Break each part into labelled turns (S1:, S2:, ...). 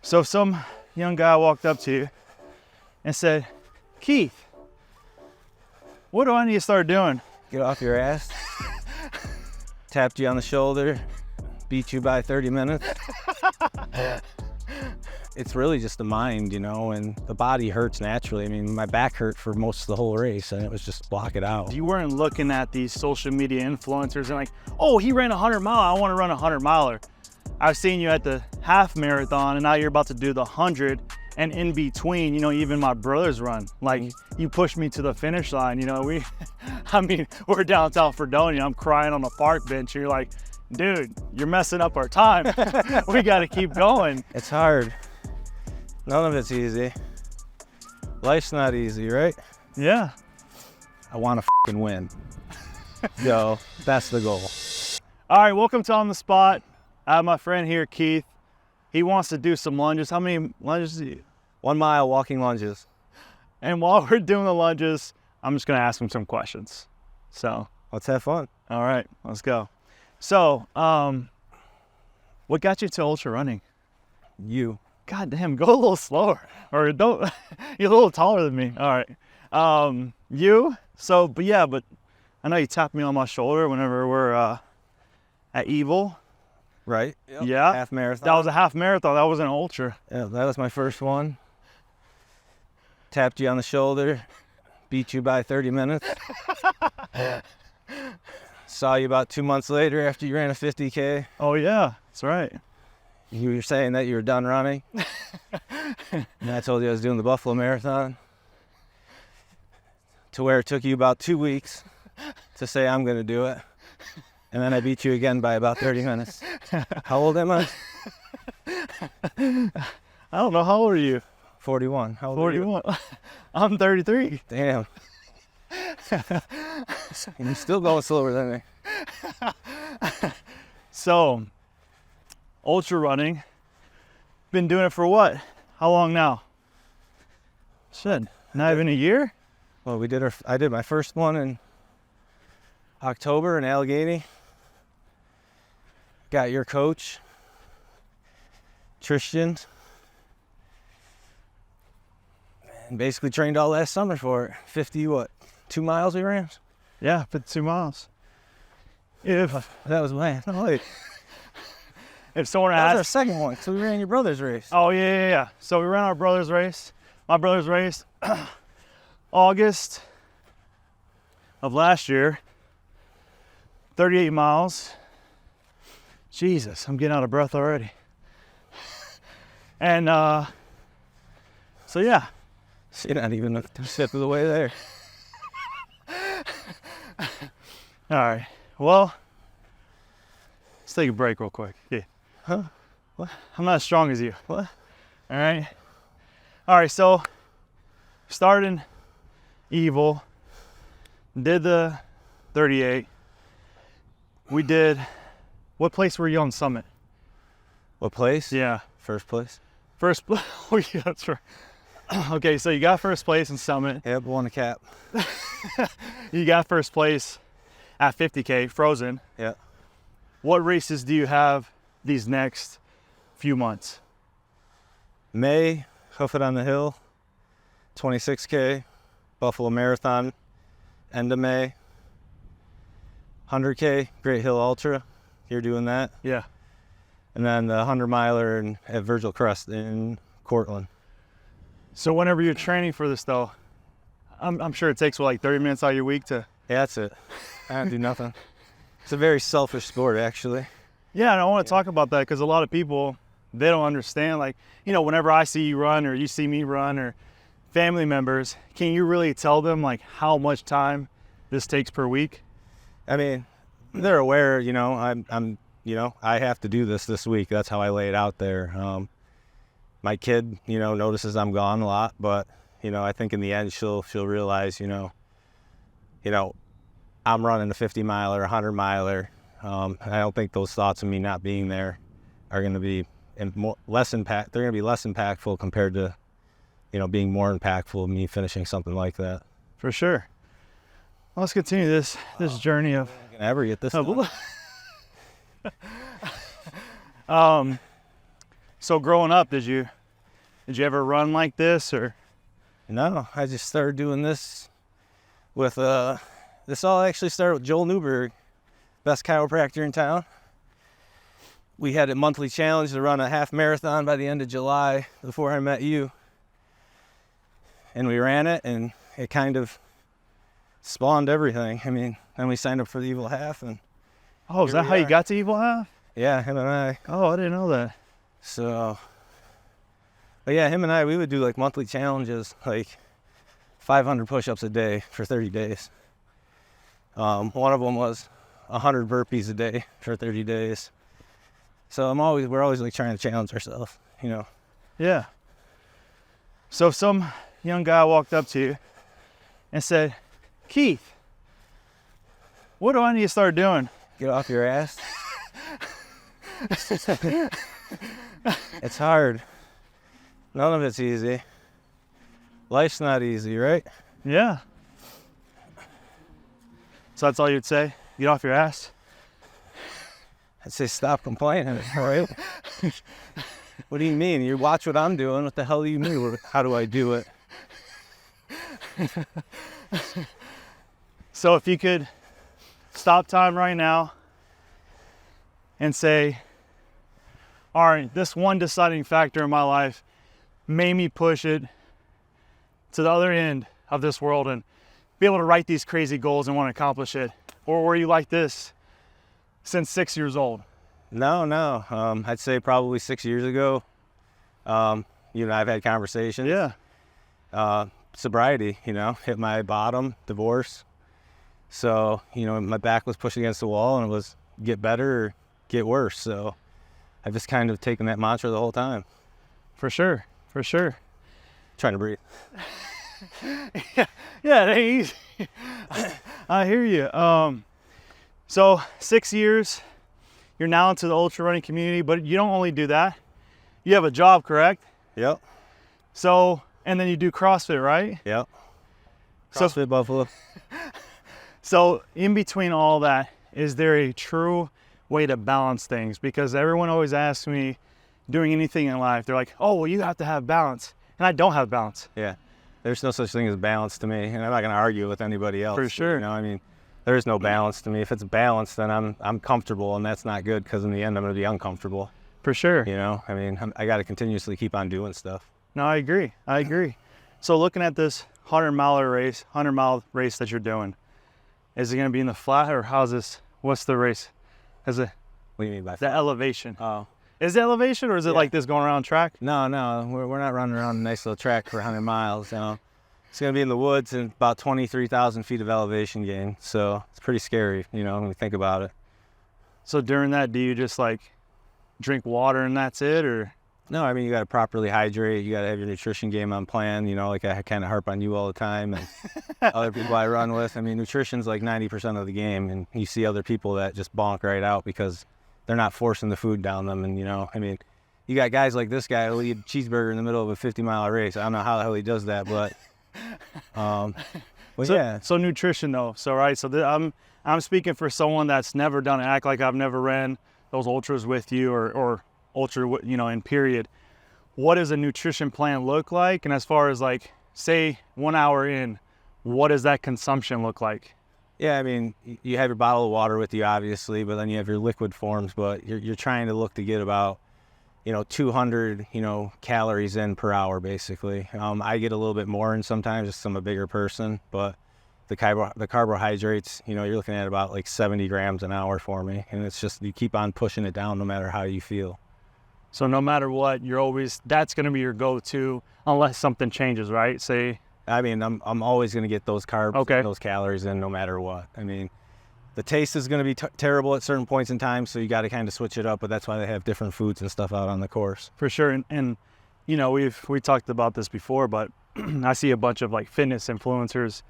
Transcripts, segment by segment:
S1: So some young guy walked up to you and said, Keith, what do I need to start doing?
S2: Get off your ass. Tapped you on the shoulder, beat you by 30 minutes. It's really just the mind, and the body hurts naturally. I mean, my back hurt for most of the whole race, and it was just block it out.
S1: You weren't looking at these social media influencers and like, oh, he ran a 100 mile, I want to run a 100 miler. I've seen you at the half marathon, and now you're about to do the 100, and in between, even my brothers run. Like, you pushed me to the finish line. We're downtown Fredonia, I'm crying on the park bench, and you're like, dude, you're messing up our time. We got to keep going.
S2: It's hard. None of it's easy. Life's not easy, right?
S1: Yeah.
S2: I want to fucking win. So that's the goal.
S1: All right, welcome to On the Spot. I have my friend here, Keith. He wants to do some lunges. How many lunges do you?
S2: 1 mile walking lunges.
S1: And while we're doing the lunges, I'm just gonna ask him some questions. So
S2: let's have fun.
S1: All right, let's go. So, what got you to ultra running?
S2: You.
S1: God damn, go a little slower. Or don't, you're a little taller than me. All right. But I know you tapped me on my shoulder whenever we're at Evil.
S2: Right. Yep.
S1: Yeah.
S2: Half marathon.
S1: That was a half marathon. That was an ultra.
S2: Yeah, that was my first one. Tapped you on the shoulder, beat you by 30 minutes. Saw you about 2 months later after you ran a 50K.
S1: Oh yeah, that's right.
S2: You were saying that you were done running. And I told you I was doing the Buffalo Marathon. To where it took you about 2 weeks to say I'm gonna do it. And then I beat you again by about 30 minutes. How old am I?
S1: I don't know. How old are you?
S2: 41. How old
S1: 41. Are you? I'm 33.
S2: Damn. And you're still going slower than me.
S1: So, ultra running. Been doing it for what? How long now? Shit, not even a year?
S2: Well, I did my first one in October in Allegheny. Got your coach, Tristan, and basically trained all last summer for it. 2 miles we ran?
S1: Yeah, 52 miles.
S2: That was when?
S1: No, wait. If someone
S2: That was our
S1: asked,
S2: second one, so we ran your brother's race.
S1: oh yeah. So we ran our brother's race. My brother's race, August of last year. 38 miles. Jesus, I'm getting out of breath already. And so yeah.
S2: You're not even a fifth of the way there.
S1: All right. Well, let's take a break real quick. Yeah.
S2: Huh? What?
S1: I'm not as strong as you.
S2: What?
S1: All right. All right. So, started Evil, did the 38. We did. What place were you on Summit?
S2: What place?
S1: Yeah.
S2: First place.
S1: First place. Oh yeah, that's right. Okay, so you got first place in Summit.
S2: Yep, won a cap.
S1: You got first place at 50K, frozen.
S2: Yeah.
S1: What races do you have these next few months?
S2: May, Hoof It on the Hill, 26K, Buffalo Marathon, end of May, 100K, Great Hill Ultra. You're doing that.
S1: Yeah.
S2: And then the 100 miler at Virgil Crest in Cortland.
S1: So whenever you're training for this though, I'm sure it takes like 30 minutes out of your week to.
S2: Yeah, that's it. I don't do nothing. It's a very selfish sport, actually.
S1: Yeah, and I want to talk about that because a lot of people, they don't understand. Like, whenever I see you run or you see me run or family members, can you really tell them like how much time this takes per week?
S2: I mean, they're aware, I have to do this week. That's how I lay it out there. My kid, notices I'm gone a lot, but, I think in the end she'll realize, I'm running a 50 miler, a 100 miler. I don't think those thoughts of me not being there are going to be less impact. They're going to be less impactful compared to, being more impactful of me finishing something like that.
S1: For sure. Well, let's continue this journey of.
S2: I'm going to ever get this done.
S1: So growing up, did you ever run like this, or?
S2: No, I just started doing this with, this all actually started with Joel Newberg, best chiropractor in town. We had a monthly challenge to run a half marathon by the end of July before I met you. And we ran it, and it kind of spawned everything. I mean, then we signed up for the Evil Half, and
S1: Oh, is that how you got to Evil Half?
S2: yeah, him and I.
S1: Oh, I didn't know that.
S2: So, but yeah, him and I, we would do like monthly challenges, like 500 push-ups a day for 30 days. One of them was 100 burpees a day for 30 days. So we're always like trying to challenge ourselves, you know.
S1: Yeah. So some young guy walked up to you and said, Keith, what do I need to start doing?
S2: Get off your ass. It's hard. None of it's easy. Life's not easy, right?
S1: Yeah. So that's all you'd say? Get off your ass?
S2: I'd say stop complaining, right? What do you mean? You watch what I'm doing. What the hell do you mean? How do I do it?
S1: So if you could stop time right now and say, all right, this one deciding factor in my life made me push it to the other end of this world and be able to write these crazy goals and want to accomplish it. Or were you like this since 6 years old?
S2: No. I'd say probably 6 years ago. You and I've had conversations.
S1: Yeah.
S2: Sobriety, hit my bottom, divorce. So, my back was pushed against the wall, and it was get better or get worse. So I've just kind of taken that mantra the whole time.
S1: For sure.
S2: Trying to breathe.
S1: Yeah, it ain't easy. I hear you. So 6 years, you're now into the ultra running community, but you don't only do that. You have a job, correct?
S2: Yep.
S1: So, and then you do CrossFit, right?
S2: Yep. CrossFit Buffalo.
S1: So in between all that, is there a true way to balance things? Because everyone always asks me, doing anything in life, they're like, oh, well, you have to have balance. And I don't have balance.
S2: Yeah. There's no such thing as balance to me, and I'm not going to argue with anybody else.
S1: For sure.
S2: There is no balance to me. If it's balanced, then I'm comfortable, and that's not good, because in the end, I'm going to be uncomfortable.
S1: For sure.
S2: I got to continuously keep on doing stuff.
S1: No, I agree. So looking at this 100-mile race that you're doing, is it going to be in the flat, or what's the race?
S2: What do you mean by
S1: the elevation?
S2: Oh.
S1: Is it elevation, or is it like this going around track?
S2: No, we're not running around a nice little track for 100 miles. It's going to be in the woods and about 23,000 feet of elevation gain. So it's pretty scary, when we think about it.
S1: So during that, do you just drink water and that's it, or?
S2: No, you got to properly hydrate. You got to have your nutrition game on plan. Like I kind of harp on you all the time, and other people I run with. Nutrition's like 90% of the game, and you see other people that just bonk right out because they're not forcing the food down them. And, you got guys like this guy who'll eat a cheeseburger in the middle of a 50-mile race. I don't know how the hell he does that, but yeah. So
S1: nutrition though. So, right. So I'm speaking for someone that's never done it. Act like I've never ran those ultras with you or ultra, in period. What does a nutrition plan look like? And as far as say 1 hour in, what does that consumption look like?
S2: Yeah, you have your bottle of water with you, obviously, but then you have your liquid forms, but you're trying to look to get about, 200, calories in per hour, basically. I get a little bit more in sometimes, just 'cause I'm a bigger person, but the carbohydrates, you're looking at about 70 grams an hour for me, and it's just, you keep on pushing it down no matter how you feel.
S1: So no matter what, that's going to be your go-to unless something changes, right?
S2: I'm always going to get those carbs,
S1: okay,
S2: those calories in no matter what. The taste is going to be terrible at certain points in time, so you got to kind of switch it up, but that's why they have different foods and stuff out on the course.
S1: For sure. And we talked about this before, but I see a bunch of fitness influencers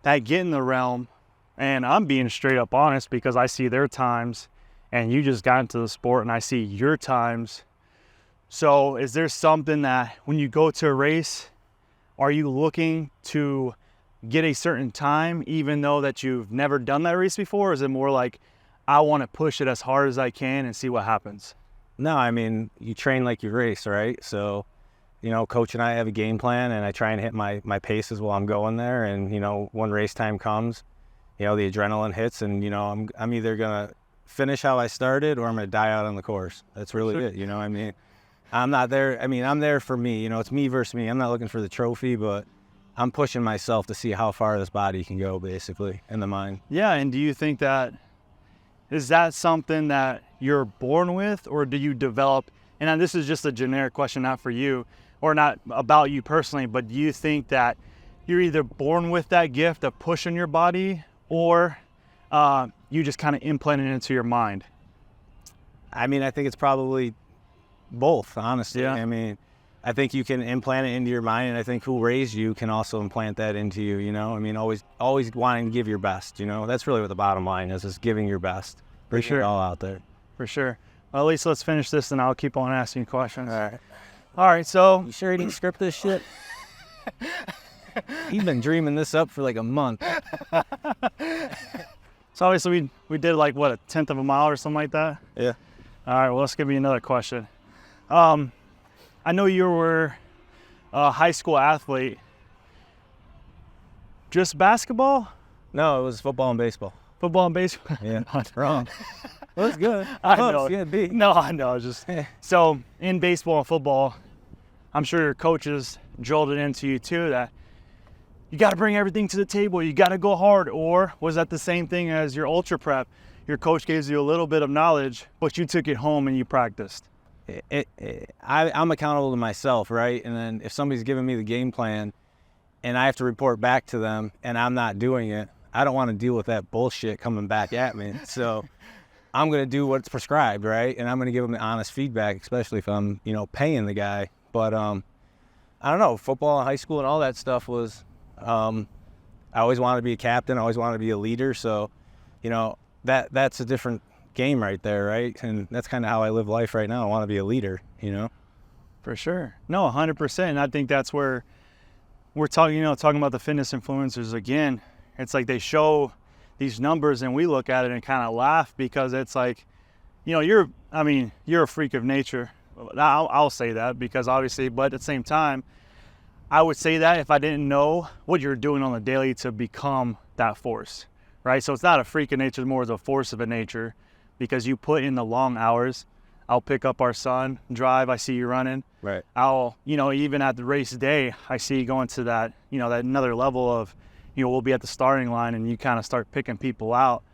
S1: that get in the realm, and I'm being straight up honest because I see their times, and you just got into the sport and I see your times. So is there something that when you go to a race, are you looking to get a certain time even though that you've never done that race before? Or is it more I want to push it as hard as I can and see what happens?
S2: No, I mean, you train like you race, right? So, you know, coach and I have a game plan, and I try and hit my paces while I'm going there. And, you know, when race time comes, you know, the adrenaline hits, and, you know, I'm either going to finish how I started or I'm going to die out on the course. That's really it, you know. I mean, I'm not there. I mean, I'm there for me. You know, it's me versus me. I'm not looking for the trophy, but I'm pushing myself to see how far this body can go, basically, in the mind.
S1: Yeah, and do you think that, is that something that you're born with, or do you develop, and this is just a generic question, not for you, or not about you personally, but do you think that you're either born with that gift of pushing your body, or you just kind of implant it into your mind?
S2: I mean, I think it's probably both, honestly.
S1: Yeah.
S2: I mean, I think you can implant it into your mind, and I think who raised you can also implant that into you, you know? I mean, always wanting to give your best, you know? That's really what the bottom line is giving your best.
S1: For sure.
S2: It all out there.
S1: For sure. Well, at least let's finish this, and I'll keep on asking questions.
S2: All
S1: right, so.
S2: You sure you didn't script this shit? He's been dreaming this up for like a month.
S1: So obviously we did like, what, 1/10 of a mile or something like that?
S2: Yeah.
S1: All right, well, let's give you another question. I know you were a high school athlete. Just basketball?
S2: No, it was football and baseball.
S1: Football and baseball?
S2: Yeah, wrong. Well, that's good.
S1: I know.
S2: Yeah, B.
S1: No, I know. Just so in baseball and football, I'm sure your coaches drilled it into you too that you got to bring everything to the table. You got to go hard. Or was that the same thing as your ultra prep? Your coach gives you a little bit of knowledge, but you took it home and you practiced.
S2: I'm accountable to myself, right? And then if somebody's giving me the game plan and I have to report back to them and I'm not doing it, I don't want to deal with that bullshit coming back at me. So I'm going to do what's prescribed, right? And I'm going to give them the honest feedback, especially if I'm, you know, paying the guy. But I don't know, football in high school and all that stuff was, I always wanted to be a captain. I always wanted to be a leader. So, you know, that's a different game right there, right? And that's kind of how I live life right now. I want to be a leader, you know?
S1: For sure. No, 100%. And I think that's where we're talking about the fitness influencers again. It's like they show these numbers and we look at it and kind of laugh because it's like, you know, you're a freak of nature. I'll say that because obviously, but at the same time, I would say that if I didn't know what you're doing on the daily to become that force, right? So it's not a freak of nature, it's more of a force of a nature because you put in the long hours. I'll pick up our son, drive, I see you running.
S2: Right.
S1: I'll, you know, even at the race day, I see you going to that, you know, that another level of, you know, we'll be at the starting line and you kind of start picking people out.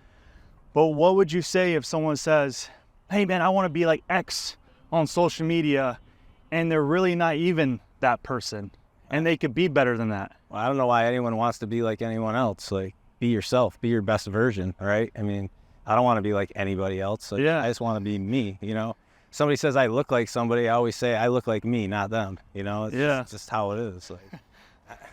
S1: But what would you say if someone says, hey man, I want to be like X on social media, and they're really not even that person and they could be better than that?
S2: Well, I don't know why anyone wants to be like anyone else. Like, be yourself, be your best version, right? I mean, I don't want to be like anybody else. Like,
S1: yeah.
S2: I just want to be me, you know? Somebody says I look like somebody, I always say I look like me, not them, you know? It's just how it is. Like,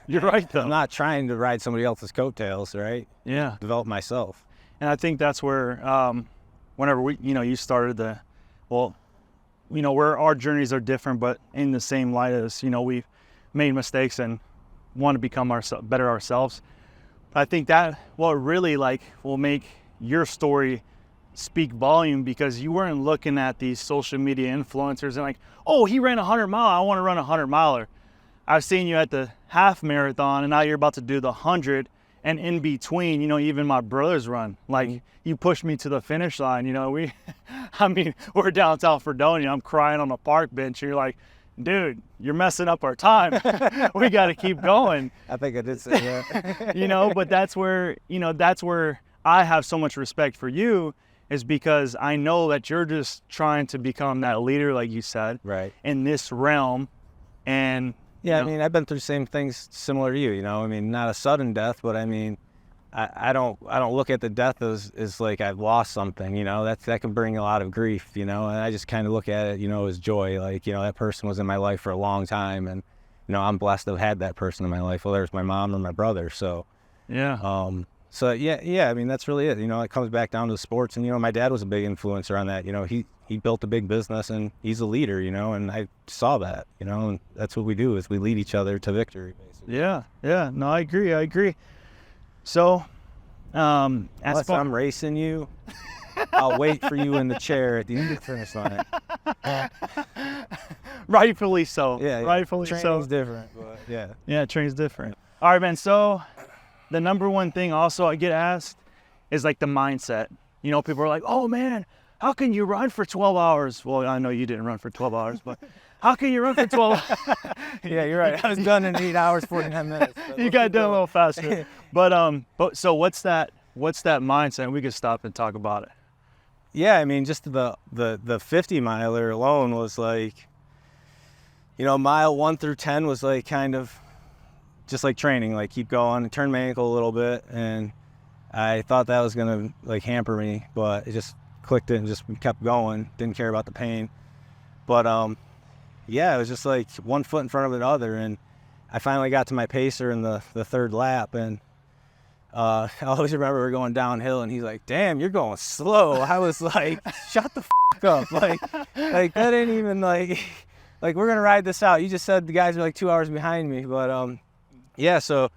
S1: you're right, though.
S2: I'm not trying to ride somebody else's coattails, right?
S1: Yeah.
S2: Develop myself.
S1: And I think that's where, whenever you started where our journeys are different, but in the same light as, you know, we've made mistakes and want to become better ourselves. But I think that what really will make your story speak volume because you weren't looking at these social media influencers and like, oh, he ran 100 mile, I want to run 100 miler. I've seen you at the half marathon and now you're about to do the 100, and in between, you know, even my brothers run. Like, you pushed me to the finish line, you know, we're downtown Fredonia, I'm crying on a park bench and you're like, dude, you're messing up our time. We got to keep going.
S2: I think I did say that.
S1: You know, but that's where I have so much respect for you, is because I know that you're just trying to become that leader, like you said,
S2: right, in
S1: this realm. And
S2: yeah, I mean, I've been through the same things similar to you, you know, I mean, not a sudden death, but I mean, I don't look at the death as like I've lost something, you know, that can bring a lot of grief, you know, and I just kind of look at it, you know, as joy. Like, you know, that person was in my life for a long time, and, you know, I'm blessed to have had that person in my life, whether it's my mom or my brother. So,
S1: yeah.
S2: So yeah, I mean, that's really it. You know, it comes back down to sports, and, you know, my dad was a big influencer on that. You know, he built a big business and he's a leader, you know, and I saw that, you know, and that's what we do, is we lead each other to victory, basically.
S1: Yeah. No, I agree. So,
S2: unless I'm racing you, I'll wait for you in the chair at the end of the finish line.
S1: Rightfully so.
S2: Yeah,
S1: Rightfully so.
S2: Training's different, but yeah.
S1: Yeah, training's different. All right, man. So the number one thing also I get asked is like the mindset. You know, people are like, oh man, how can you run for 12 hours? Well, I know you didn't run for 12 hours, but how can you run for 12 hours?
S2: Yeah, you're right. I was done in 8 hours, 49 minutes.
S1: You got done a little faster. But so what's that mindset? We could stop and talk about it.
S2: Yeah, I mean, just the 50 miler alone was like, you know, mile 1 through 10 was like kind of just like training, like keep going, turn my ankle a little bit, and I thought that was gonna like hamper me, but it just clicked it and just kept going. Didn't care about the pain, but yeah, it was just like one foot in front of the other, and I finally got to my pacer in the third lap, and I always remember we were going downhill, and he's like, "Damn, you're going slow." I was like, "Shut the f up!" Like that ain't even like we're gonna ride this out. You just said the guys are like 2 hours behind me, but yeah. So,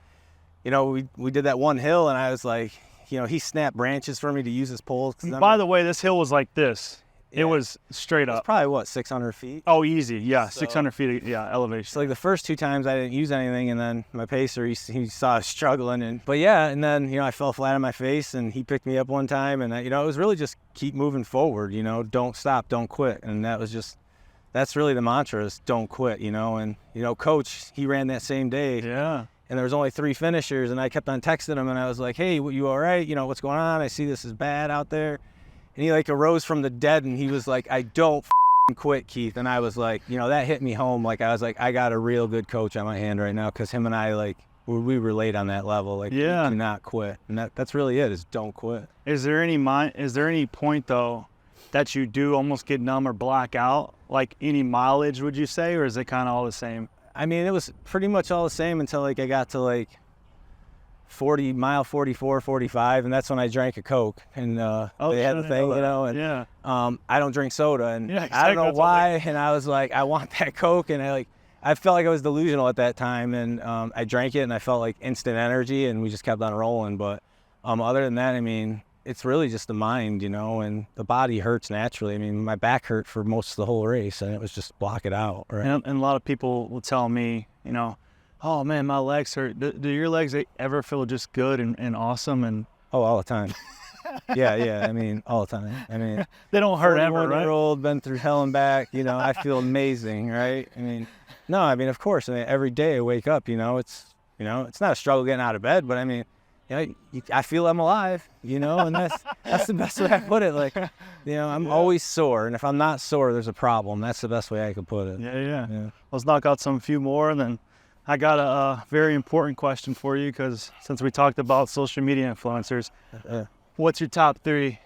S2: you know, we did that one hill, and I was like, you know, he snapped branches for me to use his poles.
S1: By the way, this hill was like this. Yeah. It was straight up.
S2: It's probably what, 600 feet?
S1: Oh, easy. Yeah, so, 600 feet. Yeah, elevation.
S2: So like the first 2 times I didn't use anything, and then my pacer, he saw us struggling, but yeah, and then, you know, I fell flat on my face, and he picked me up one time, and you know, it was really just keep moving forward. You know, don't stop, don't quit, and that's really the mantra, is don't quit. You know, and you know, Coach, he ran that same day.
S1: Yeah.
S2: And there was only 3 finishers, and I kept on texting him, and I was like, "Hey, you all right? You know, what's going on? I see this is bad out there." And he like arose from the dead, and he was like, "I don't quit, Keith." And I was like, you know, that hit me home. Like I was like, I got a real good coach on my hand right now, because him and I, like, we relate on that level. Like,
S1: yeah,
S2: do not quit, and that's really it, is don't quit.
S1: Is there any point though that you do almost get numb or black out? Like any mileage, would you say, or is it kind of all the same?
S2: I mean, it was pretty much all the same until like I got to like 44, 45, and that's when I drank a Coke, and they had the thing, you know, and
S1: yeah.
S2: I don't drink soda, and
S1: yeah, exactly.
S2: I don't know why, and I was like, I want that Coke, and I felt like I was delusional at that time, and I drank it, and I felt like instant energy, and we just kept on rolling. But other than that, I mean, it's really just the mind, you know, and the body hurts naturally. I mean, my back hurt for most of the whole race, and it was just block it out, right?
S1: And a lot of people will tell me, you know, oh man, my legs hurt. Do your legs ever feel just good and awesome? And
S2: oh, all the time. yeah. I mean, all the time. I mean,
S1: they don't hurt ever, right?
S2: 41-year-old, been through hell and back. You know, I feel amazing, right? I mean, no, I mean, of course. I mean, every day I wake up, you know, it's not a struggle getting out of bed, but I mean, you know, I feel I'm alive, you know, and that's the best way I put it. Like, you know, I'm always sore, and if I'm not sore, there's a problem. That's the best way I could put it.
S1: Yeah. Let's knock out some few more, and then I got a very important question for you, because since we talked about social media influencers, what's your top 3?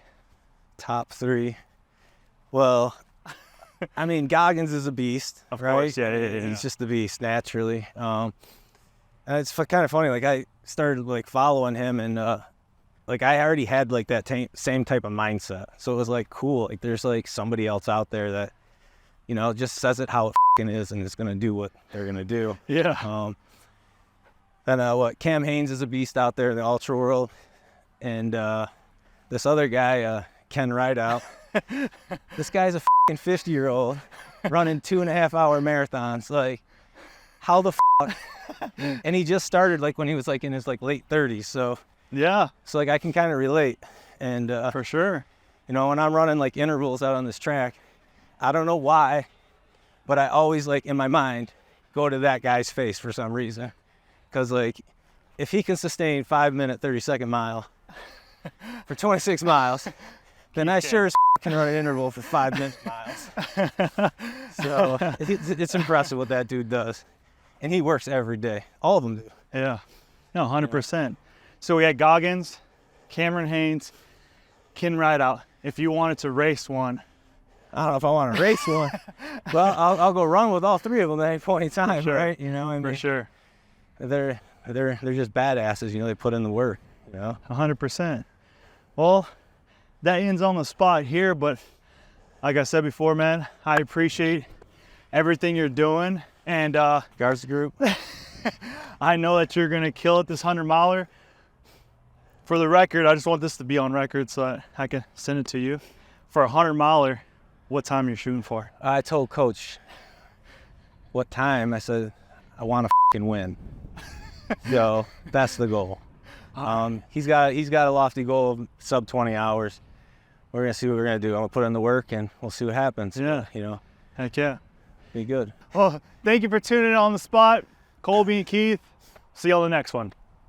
S2: Top 3? Well, I mean, Goggins is a beast,
S1: of
S2: right?
S1: Course, yeah.
S2: He's just a beast naturally. And it's kind of funny. Like I started like following him, and like I already had like that same type of mindset. So it was like cool. Like there's like somebody else out there that, you know, just says it how it is, and is gonna do what they're gonna do.
S1: Yeah.
S2: Then Cam Hanes is a beast out there in the ultra world, and this other guy, Ken Rideout. This guy's a 50-year-old running 2.5-hour marathons. Like, how the and he just started like when he was like in his like late 30s. So
S1: yeah.
S2: So like I can kind of relate, and
S1: for sure.
S2: You know, when I'm running like intervals out on this track, I don't know why, but I always like in my mind go to that guy's face for some reason, because like if he can sustain 5-minute 30-second mile for 26 miles, then I sure as can run an interval for 5-minute miles. So it's impressive what that dude does, and he works every day. All of them do.
S1: Yeah, no, 100%. So we had Goggins, Cameron Hanes, Ken Rideout. If you wanted to race one,
S2: I don't know if I want to race one. Well, I'll go run with all 3 of them at any point in time,
S1: sure.
S2: right? You know, I mean,
S1: for sure.
S2: They're just badasses. You know, they put in the work. You know,
S1: 100%. Well, that ends on the spot here, but like I said before, man, I appreciate everything you're doing, and
S2: Garza Group.
S1: I know that you're gonna kill it this 100-miler. For the record, I just want this to be on record so that I can send it to you. For a 100 miler, what time you're shooting for?
S2: I told Coach what time. I said, I want to fucking win. So that's the goal. He's got a lofty goal of sub 20 hours. We're gonna see what we're gonna do. I'm gonna put in the work and we'll see what happens.
S1: Yeah.
S2: You know,
S1: Heck yeah.
S2: be good.
S1: Well, thank you for tuning in on the spot. Colby and Keith, see you on the next one.